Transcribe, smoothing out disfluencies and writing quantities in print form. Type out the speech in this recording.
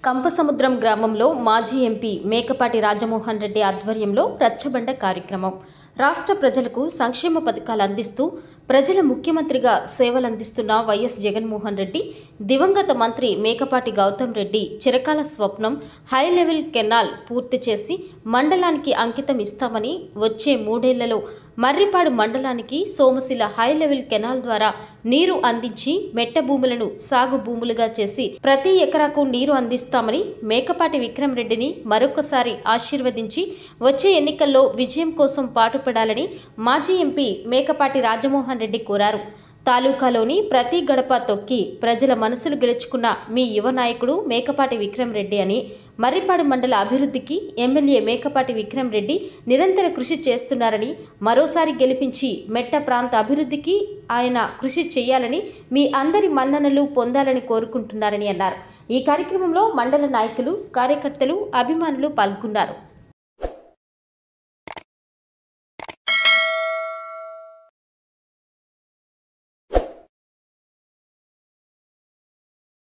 కంపసముద్రం గ్రామంలో మాజీ ఎంపీ మేకపాటి రాజమోహన్ రెడ్డి ఆధ్వర్యంలో రచ్చబండ కార్యక్రమం. రాష్ట్ర ప్రజలకు సంక్షేమ పథకాలు అందిస్తూ ప్రజల ముఖ్యమంత్రిగా సేవలందిస్తున్న వైఎస్ జగన్మోహన్ రెడ్డి, దివంగత మంత్రి మేకపాటి గౌతమ్ రెడ్డి చిరకాల స్వప్నం హై లెవెల్ కెనాల్ పూర్తి చేసి మండలానికి అంకితం ఇస్తామని, వచ్చే 3 ఏళ్లలో మర్రిపాడు మండలానికి సోమశిల హై లెవెల్ కెనాల్ ద్వారా నీరు అందించి మెట్ట భూములను సాగు భూములుగా చేసి ప్రతి ఎకరాకు నీరు అందిస్తామని మేకపాటి విక్రమ్ రెడ్డిని మరొకసారి ఆశీర్వదించి వచ్చే ఎన్నికల్లో విజయం కోసం పాటుపడాలని మాజీ ఎంపీ మేకపాటి రాజమోహన్ రెడ్డి కోరారు. తాలూకాలోని ప్రతి గడప తొక్కి ప్రజల మనసులు గెలుచుకున్న మీ యువ నాయకుడు మేకపాటి విక్రమ్ రెడ్డి అని, మర్రిపాడు మండల అభివృద్ధికి ఎమ్మెల్యే మేకపాటి విక్రమ్ రెడ్డి నిరంతర కృషి చేస్తున్నారని, మరోసారి గెలిపించి మెట్ట ప్రాంత అభివృద్ధికి ఆయన కృషి చేయాలని, మీ అందరి మన్ననలు పొందాలని కోరుకుంటున్నారని అన్నారు. ఈ కార్యక్రమంలో మండల నాయకులు, కార్యకర్తలు, అభిమానులు పాల్గొన్నారు.